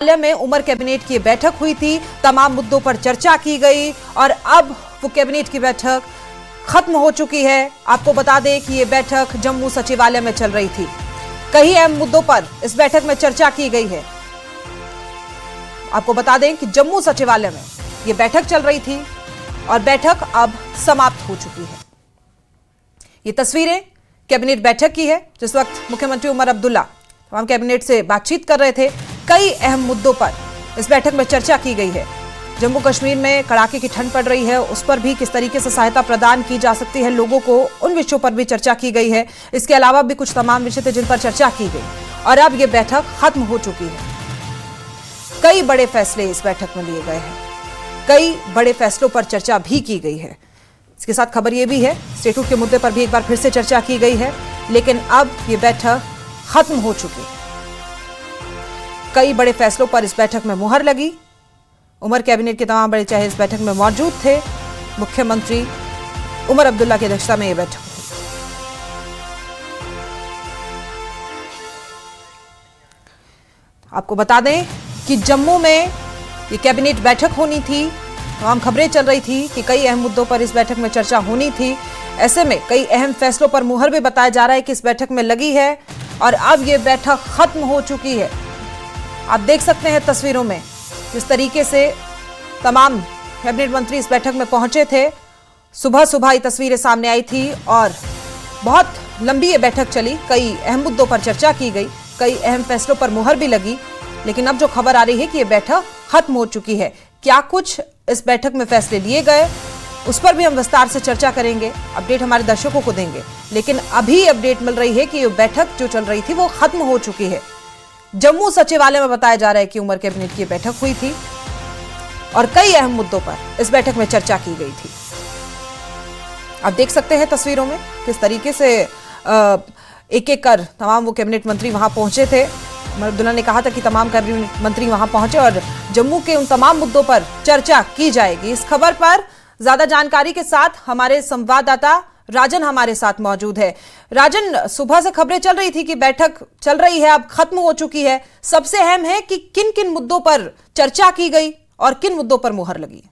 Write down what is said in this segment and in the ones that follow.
में उमर कैबिनेट की बैठक हुई थी, तमाम मुद्दों पर चर्चा की गई और अब वो कैबिनेट की बैठक खत्म हो चुकी है। आपको बता दें कि ये बैठक जम्मू सचिवालय में चल रही थी। कई अहम मुद्दों पर इस बैठक में चर्चा की गई है। आपको बता दें कि जम्मू सचिवालय में ये बैठक चल रही थी और बैठक अब समाप्त हो चुकी है। ये तस्वीरें कैबिनेट बैठक की है, जिस वक्त मुख्यमंत्री उमर अब्दुल्ला तमाम कैबिनेट से बातचीत कर रहे थे। कई अहम मुद्दों पर इस बैठक में चर्चा की गई है। जम्मू कश्मीर में कड़ाके की ठंड पड़ रही है, उस पर भी किस तरीके से सहायता प्रदान की जा सकती है लोगों को, उन विषयों पर भी चर्चा की गई है। इसके अलावा भी कुछ तमाम विषय थे जिन पर चर्चा की गई और अब यह बैठक खत्म हो चुकी है। कई बड़े फैसले इस बैठक में लिए गए हैं, कई बड़े फैसलों पर चर्चा भी की गई है। इसके साथ खबर यह भी है, स्टेटहुड के मुद्दे पर भी एक बार फिर से चर्चा की गई है, लेकिन अब यह बैठक खत्म हो चुकी है। कई बड़े फैसलों पर इस बैठक में मुहर लगी। उमर कैबिनेट के तमाम बड़े चेहरे इस बैठक में मौजूद थे। मुख्यमंत्री उमर अब्दुल्ला की अध्यक्षता में यह बैठक हुई। आपको बता दें कि जम्मू में ये कैबिनेट बैठक होनी थी। तमाम खबरें चल रही थी कि कई अहम मुद्दों पर इस बैठक में चर्चा होनी थी। ऐसे में कई अहम फैसलों पर मुहर भी बताया जा रहा है कि इस बैठक में लगी है और अब यह बैठक खत्म हो चुकी है। आप देख सकते हैं तस्वीरों में जिस तरीके से तमाम कैबिनेट मंत्री इस बैठक में पहुंचे थे। सुबह सुबह ये तस्वीरें सामने आई थी और बहुत लंबी ये बैठक चली। कई अहम मुद्दों पर चर्चा की गई, कई अहम फैसलों पर मुहर भी लगी, लेकिन अब जो खबर आ रही है कि ये बैठक खत्म हो चुकी है। क्या कुछ इस बैठक में फैसले लिए गए, उस पर भी हम विस्तार से चर्चा करेंगे, अपडेट हमारे दर्शकों को देंगे। लेकिन अभी अपडेट मिल रही है कि ये बैठक जो चल रही थी वो खत्म हो चुकी है। जम्मू सचिवालय में बताया जा रहा है कि उमर कैबिनेट की बैठक हुई थी और कई अहम मुद्दों पर इस बैठक में चर्चा की गई थी। आप देख सकते हैं तस्वीरों में किस तरीके से एक एक कर तमाम वो कैबिनेट मंत्री वहां पहुंचे थे। उमर अब्दुल्ला ने कहा था कि तमाम कैबिनेट मंत्री वहां पहुंचे और जम्मू के उन तमाम मुद्दों पर चर्चा की जाएगी। इस खबर पर ज्यादा जानकारी के साथ हमारे संवाददाता राजन हमारे साथ मौजूद है। राजन, सुबह से खबरें चल रही थी कि बैठक चल रही है, अब खत्म हो चुकी है। सबसे अहम है कि किन किन मुद्दों पर चर्चा की गई और किन मुद्दों पर मुहर लगी।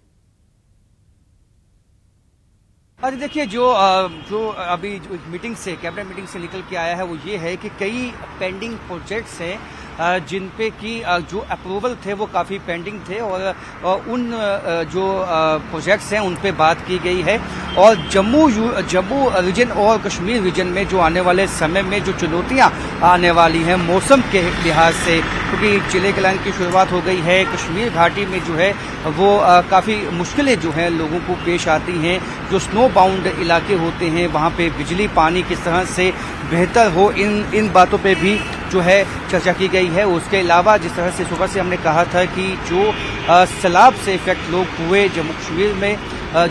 अरे देखिए, जो अभी जो मीटिंग से कैबिनेट मीटिंग से निकल के आया है वो ये है कि कई पेंडिंग प्रोजेक्ट्स हैं जिन पे की जो अप्रूवल थे वो काफ़ी पेंडिंग थे और उन जो प्रोजेक्ट्स हैं उन पे बात की गई है। और जम्मू रीजन और कश्मीर रीजन में जो आने वाले समय में जो चुनौतियां आने वाली हैं मौसम के लिहाज से, क्योंकि चिले कलान की शुरुआत हो गई है, कश्मीर घाटी में जो है वो काफ़ी मुश्किलें जो हैं लोगों को पेश आती हैं। जो स्नो बाउंड इलाके होते हैं वहाँ पे बिजली पानी किस तरह से बेहतर हो, इन बातों पे भी जो है चर्चा की गई है। उसके अलावा जिस तरह से सुबह से हमने कहा था कि जो सैलाब से इफेक्ट लोग हुए जम्मू कश्मीर में,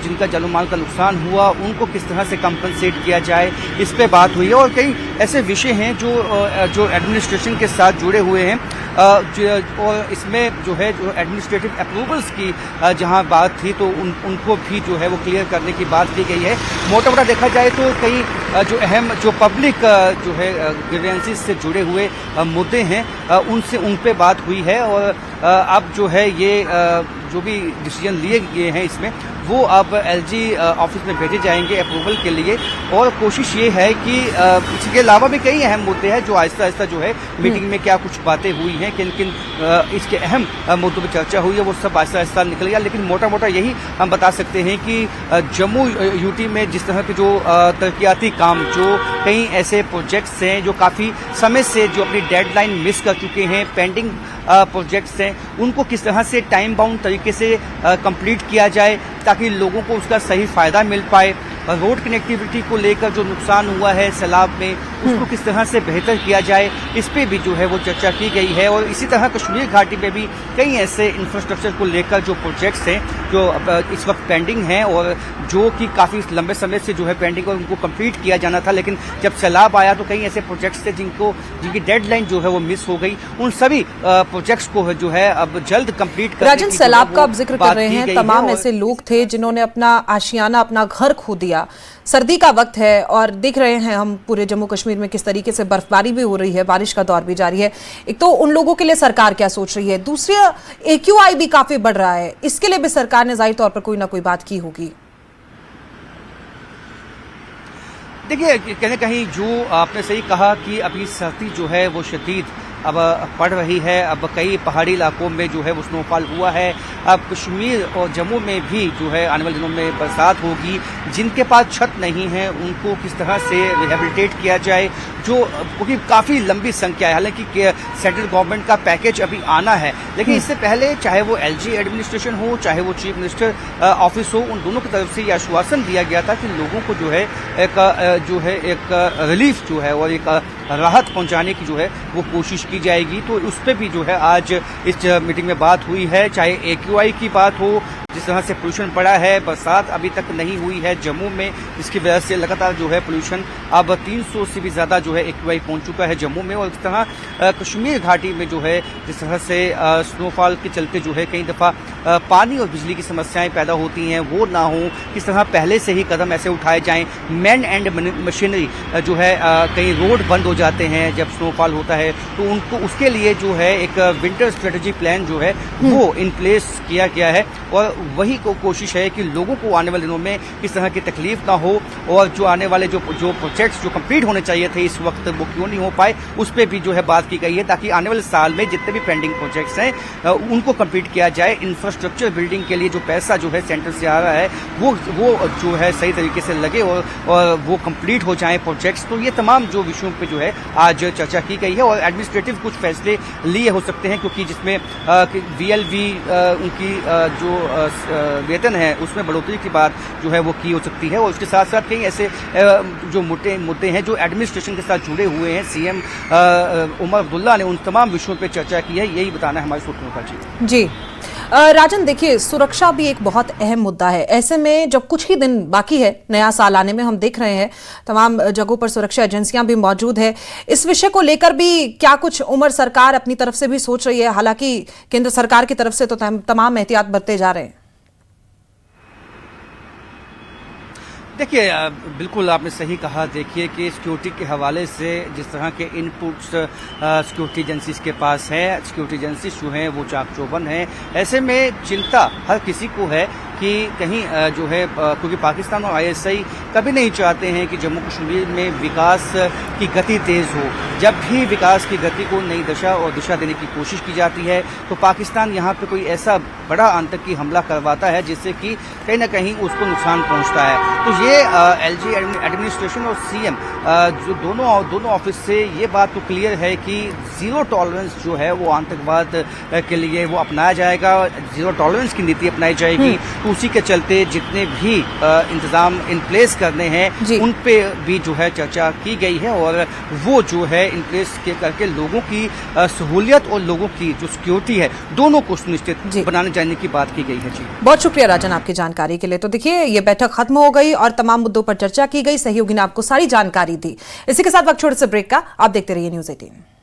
जिनका जानो माल का नुकसान हुआ, उनको किस तरह से कंपनसेट किया जाए, इस पे बात हुई है। और कई ऐसे विषय हैं जो एडमिनिस्ट्रेशन के साथ जुड़े हुए हैं और इसमें जो है जो एडमिनिस्ट्रेटिव अप्रूवल्स की जहां बात थी तो उनको भी जो है वो क्लियर करने की बात की गई है। मोटा मोटा देखा जाए तो कई जो अहम जो पब्लिक जो है ग्रीवेंसेस से जुड़े हुए मुद्दे हैं उन पे बात हुई है। और अब जो है ये जो भी डिसीजन लिए गए हैं इसमें वो अब एलजी ऑफिस में भेजे जाएंगे अप्रूवल के लिए। और कोशिश ये है कि इसके अलावा भी कई अहम मुद्दे हैं जो आहिस्ता आहिस्ता जो है मीटिंग में क्या कुछ बातें हुई हैं, किन किन इसके अहम मुद्दों पर चर्चा हुई है, वो सब आहिस्ता आहिस्ता निकल गया। लेकिन मोटा मोटा यही हम बता सकते हैं कि जम्मू यूटी में जिस तरह के जो तरक्याती काम, जो कई ऐसे प्रोजेक्ट्स हैं जो काफ़ी समय से जो अपनी डेडलाइन मिस कर चुके हैं, पेंडिंग प्रोजेक्ट्स हैं, उनको किस तरह से टाइम बाउंड तरीके से कंप्लीट किया जाए ताकि लोगों को उसका सही फायदा मिल पाए। रोड कनेक्टिविटी को लेकर जो नुकसान हुआ है सैलाब में, उसको किस तरह से बेहतर किया जाए, इस पे भी जो है वो चर्चा की गई है। और इसी तरह कश्मीर घाटी में भी कई ऐसे इंफ्रास्ट्रक्चर को लेकर जो प्रोजेक्ट्स हैं जो इस वक्त पेंडिंग हैं और जो कि काफ़ी लंबे समय से जो है पेंडिंग और उनको कंप्लीट किया जाना था, लेकिन जब सैलाब आया तो कई ऐसे प्रोजेक्ट्स थे जिनकी डेडलाइन जो है वो मिस हो गई। उन सभी प्रोजेक्ट्स को जो है अब जल्द कंप्लीट करने राजन, सैलाब का आप जिक्र कर रहे हैं, तमाम ऐसे लोग थे जिन्होंने अपना आशियाना, अपना घर खो दिया। सर्दी का वक्त है और देख रहे हैं हम पूरे जम्मू कश्मीर में किस तरीके से बर्फबारी भी हो रही है, बारिश का दौर भी जारी है। एक तो उन लोगों के लिए सरकार क्या सोच रही है, दूसरी AQI भी काफी बढ़ रहा है, इसके लिए भी सरकार ने जाहिर तौर पर कोई ना कोई बात की होगी। देखिए, कहीं न कहीं जो आपने सही कहा कि अभी सर्दी जो है वो शदीद अब पड़ रही है। अब कई पहाड़ी इलाकों में जो है वो स्नोफॉल हुआ है। अब कश्मीर और जम्मू में भी जो है आने वाले दिनों में बरसात होगी। जिनके पास छत नहीं है उनको किस तरह से रिहेबिलिटेट किया जाए, जो क्योंकि काफ़ी लंबी संख्या है। हालांकि सेंट्रल गवर्नमेंट का पैकेज अभी आना है, लेकिन इससे पहले चाहे वो LG एडमिनिस्ट्रेशन हो, चाहे वो चीफ मिनिस्टर ऑफिस हो, उन दोनों की तरफ से ये आश्वासन दिया गया था कि लोगों को जो है एक रिलीफ जो है और एक राहत पहुंचाने की जो है वो कोशिश की जाएगी। तो उस पर भी जो है आज इस मीटिंग में बात हुई है। चाहे AQI की बात हो, जिस तरह से पोल्यूशन पड़ा है, बरसात अभी तक नहीं हुई है जम्मू में, जिसकी वजह से लगातार जो है पोल्यूशन अब 300 से भी ज़्यादा जो है AQI पहुंच चुका है जम्मू में। और इस तरह कश्मीर घाटी में जो है जिस तरह से स्नोफॉल के चलते जो है कई दफ़ा पानी और बिजली की समस्याएं पैदा होती हैं, वो ना हो, किस तरह पहले से ही कदम ऐसे उठाए जाएं। मैन एंड मशीनरी जो है कई रोड बंद हो जाते हैं जब स्नोफॉल होता है, तो उनको उसके लिए जो है एक विंटर स्ट्रेटजी प्लान जो है वो इन प्लेस किया गया है। और वही को कोशिश है कि लोगों को आने वाले दिनों में किस तरह की तकलीफ ना हो, और जो आने वाले जो प्रोजेक्ट्स जो कंप्लीट होने चाहिए थे इस वक्त वो क्यों नहीं हो पाए, उस पर भी जो है बात की गई है, ताकि आने वाले साल में जितने भी पेंडिंग प्रोजेक्ट्स हैं उनको कंप्लीट किया जाए। इंफ्रास्ट्रक्चर बिल्डिंग के लिए जो पैसा जो है सेंटर से आ रहा है वो जो है सही तरीके से लगे और वो कंप्लीट हो जाए प्रोजेक्ट्स। तो ये तमाम जो विषयों पे जो है आज चर्चा की गई है। और एडमिनिस्ट्रेटिव कुछ फैसले लिए हो सकते हैं, क्योंकि जिसमें VLV उनकी जो वेतन है उसमें बढ़ोतरी की बात जो है वो की हो सकती है। और उसके साथ साथ कई ऐसे जो मोटे मुद्दे हैं जो एडमिनिस्ट्रेशन के साथ जुड़े हुए हैं। CM उमर अब्दुल्ला ने उन तमाम विषयों पर चर्चा की है। यही बताना है हमारे सूत्रों का। जी राजन, देखिए सुरक्षा भी एक बहुत अहम मुद्दा है। ऐसे में जब कुछ ही दिन बाकी है नया साल आने में, हम देख रहे हैं तमाम जगहों पर सुरक्षा एजेंसियां भी मौजूद है। इस विषय को लेकर भी क्या कुछ उमर सरकार अपनी तरफ से भी सोच रही है? हालांकि केंद्र सरकार की तरफ से तो तमाम एहतियात बरते जा रहे हैं। देखिए, बिल्कुल आपने सही कहा। देखिए कि सिक्योरिटी के हवाले से जिस तरह के इनपुट्स सिक्योरिटी एजेंसीज के पास है, सिक्योरिटी एजेंसीज जो हैं वो चाक चौबंद हैं। ऐसे में चिंता हर किसी को है कि कहीं जो है, क्योंकि पाकिस्तान और ISI कभी नहीं चाहते हैं कि जम्मू कश्मीर में विकास की गति तेज़ हो। जब भी विकास की गति को नई दशा और दिशा देने की कोशिश की जाती है तो पाकिस्तान यहाँ पे कोई ऐसा बड़ा आतंकी हमला करवाता है जिससे कि कहीं ना कहीं उसको नुकसान पहुँचता है। तो ये LG एडमिनिस्ट्रेशन और CM जो दोनों ऑफिस से ये बात तो क्लियर है कि ज़ीरो टॉलरेंस जो है वो आतंकवाद के लिए वो अपनाया जाएगा, ज़ीरो टॉलरेंस की नीति अपनाई जाएगी। तो उसी के चलते जितने भी इंतजाम इन प्लेस करने हैं उन पे भी जो है चर्चा की गई है, और वो जो है इन प्लेस करके लोगों की सहूलियत और लोगों की जो सिक्योरिटी है दोनों को सुनिश्चित बनाने जाने की बात की गई है। जी बहुत शुक्रिया राजन आपकी जानकारी के लिए। तो देखिए ये बैठक खत्म हो गई और तमाम मुद्दों पर चर्चा की गई। सहयोगी ने आपको सारी जानकारी दी। इसी के साथ वक्त छोटे से ब्रेक का, आप देखते रहिए News 18।